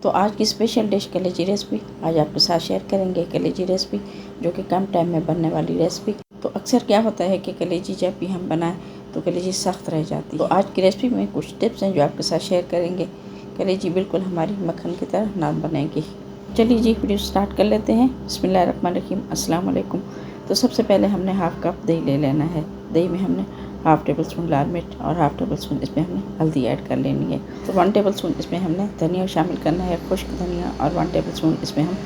तो आज की स्पेशल डिश कलेजी रेसिपी आज आपके साथ शेयर करेंगे। कलेजी रेसिपी जो कि कम टाइम में बनने वाली रेसिपी। तो अक्सर क्या होता है कि कलेजी जब भी हम बनाएं तो कलेजी सख्त रह जाती है। तो आज की रेसिपी में कुछ टिप्स हैं जो आपके साथ शेयर करेंगे। कलेजी बिल्कुल हमारी मक्खन की तरह ना बनेगी। चलिए जी वीडियो स्टार्ट कर लेते हैं। बिस्मिल्लाहिर्रहमानिर्रहीम, अस्सलाम वालेकुम। तो सबसे पहले हमने हाफ़ कप दही ले लेना है। दही में हमने हाफ़ टेबल स्पून लाल मिर्च और हाफ़ टेबल स्पून इसमें हमने हल्दी ऐड कर लेनी है। तो 1 टेबल स्पून इसमें हमने धनिया शामिल करना है, खुश्क धनिया, और 1 टेबल स्पून इसमें हम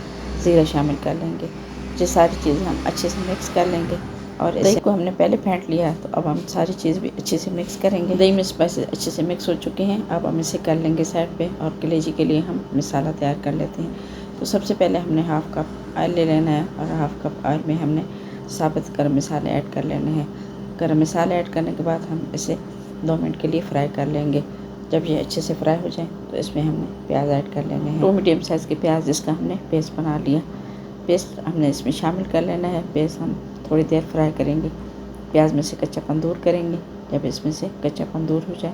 ज़ीरा शामिल कर लेंगे। ये सारी चीज़ें हम अच्छे से मिक्स कर लेंगे। और दही को हमने पहले फेंट लिया, तो अब हम सारी चीज़ भी अच्छे से मिक्स करेंगे। दही में स्पाइसेस अच्छे से मिक्स हो चुके हैं। अब हम इसे कर लेंगे साइड पे और कलेजी के लिए हम मसाला तैयार कर लेते हैं। तो सबसे पहले हमने हाफ़ कप ऑयल ले लेना है और हाफ़ कप ऑयल में हमने साबुत गरम मसाले ऐड कर लेने हैं। गरम मसाले ऐड करने के बाद हम इसे 2 मिनट के लिए फ्राई कर लेंगे। जब ये अच्छे से फ्राई हो जाए तो इसमें हमने प्याज ऐड कर लेने हैं। 2 मीडियम साइज़ के प्याज जिसका हमने पेस्ट बना लिया, पेस्ट हमने इसमें शामिल कर लेना है। पेस्ट हम थोड़ी देर फ्राई करेंगे, प्याज में से कच्चापन दूर करेंगे। जब इसमें से कच्चापन दूर हो जाए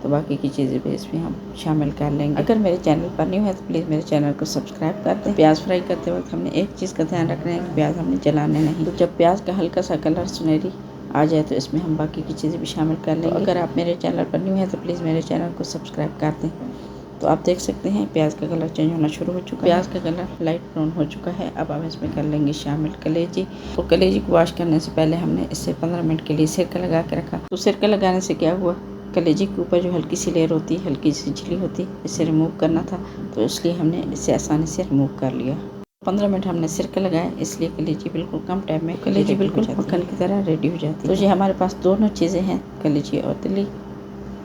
तो बाकी की चीज़ें भी इसमें हम शामिल कर लेंगे। अगर मेरे चैनल पर न्यू है तो प्लीज़ मेरे चैनल को सब्सक्राइब कर दें। प्याज फ्राई करते वक्त हमने एक चीज़ का ध्यान रखना है कि प्याज हमने जलाने नहीं। तो जब प्याज का हल्का सा कलर सुनहरी आ जाए तो इसमें हम बाकी की चीज़ें भी शामिल कर लेंगे। तो अगर आप मेरे चैनल पर न्यू है तो प्लीज़ मेरे चैनल को सब्सक्राइब कर दें। तो आप देख सकते हैं प्याज का कलर चेंज होना शुरू हो चुका है। प्याज का कलर लाइट ब्राउन हो चुका है। अब हम इसमें कर लेंगे शामिल कलेजी। तो कलेजी को वॉश करने से पहले हमने इसे 15 मिनट के लिए सिरका लगा के रखा। तो सिरका लगाने से क्या हुआ, कलेजी के ऊपर जो हल्की सी लेयर होती है, हल्की सी छिली होती है, इसे रिमूव करना था। तो इसलिए हमने इसे आसानी से रिमूव कर लिया। 15 मिनट हमने सिरका लगाया, इसलिए कलेजी बिल्कुल कम टाइम में कलेजी बिल्कुल मक्खन की तरह रेडी हो जाती है। तो ये हमारे पास दोनों चीज़ें हैं, कलेजी और तिल्ली।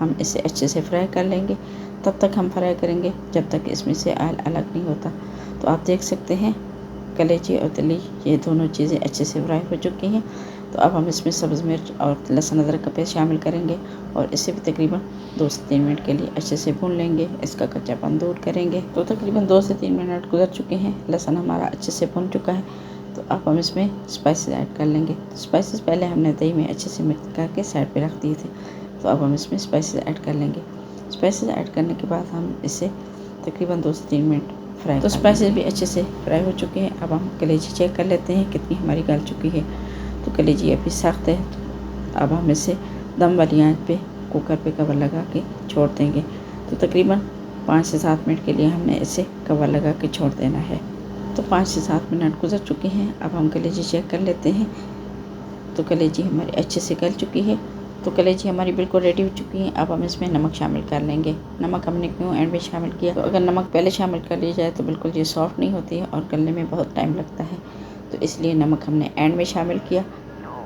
हम इसे अच्छे से फ्राई कर लेंगे। तब तक हम फ्राई करेंगे जब तक इसमें से ऑयल अलग नहीं होता। तो आप देख सकते हैं कलेजी और तिल्ली ये दोनों चीज़ें अच्छे से फ्राई हो चुकी हैं। तो अब हम इसमें सब्ज़ मिर्च और लहसुन अदरक का पेस्ट शामिल करेंगे और इसे भी तकरीबन 2 से 3 मिनट के लिए अच्छे से भून लेंगे। इसका कच्चापन दूर करेंगे। तो तकरीबन 2 से 3 मिनट गुजर चुके हैं। लहसुन हमारा अच्छे से भुन चुका है। तो अब हम इसमें स्पाइसेस ऐड कर लेंगे। स्पाइसेस पहले हमने दही में अच्छे से मिक्स करके साइड पे रख दिए थे। तो अब हम इसमें स्पाइसेस ऐड कर लेंगे। स्पाइसेस ऐड करने के बाद हम इसे तकरीबन 2 से 3 मिनट फ्राई। तो स्पाइसेस भी अच्छे से फ्राई हो चुके हैं। अब हम कलेजी चेक कर लेते हैं कितनी हमारी गल चुकी है। तो कलेजी अभी सख्त है। अब हम इसे दम वाली आंच पे कुकर पे कवर लगा के छोड़ देंगे। तो तकरीबन 5 से 7 मिनट के लिए हमने इसे कवर लगा के छोड़ देना है। तो 5 से 7 मिनट गुजर चुके हैं। अब हम कलेजी चेक कर लेते हैं। तो कलेजी हमारी अच्छे से गल चुकी है। तो कलेजी हमारी बिल्कुल रेडी हो चुकी है। अब हम इसमें नमक शामिल कर लेंगे। नमक हमने क्यों एंड में शामिल किया, तो अगर नमक पहले शामिल कर लिया जाए तो बिल्कुल ये सॉफ्ट नहीं होती है और गलने में बहुत टाइम लगता है। तो इसलिए नमक हमने एंड में शामिल किया।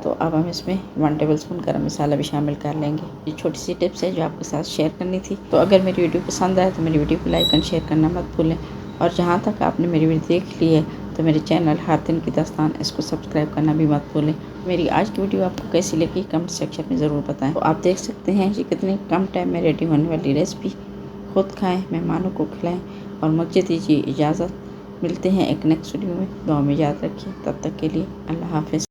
तो अब हम इसमें 1 टेबल स्पून गरम मसाला भी शामिल कर लेंगे। ये छोटी सी टिप्स है जो आपके साथ शेयर करनी थी। तो अगर मेरी वीडियो पसंद आए तो मेरी वीडियो को लाइक एंड शेयर करना मत भूलें। और जहाँ तक आपने मेरी वीडियो देख ली है तो मेरे चैनल हातिन की दास्तान इसको सब्सक्राइब करना भी मत भूलें। मेरी आज की वीडियो आपको कैसी लगी कमेंट सेक्शन में ज़रूर बताएं। तो आप देख सकते हैं ये कितनी कम टाइम में रेडी होने वाली रेसिपी। खुद खाएं, मेहमानों को खिलाएं और मुझे दीजिए इजाज़त। मिलते हैं एक नेक्स्ट वीडियो में। दुआ में याद रखिए। तब तक के लिए अल्लाह हाफ़िज़।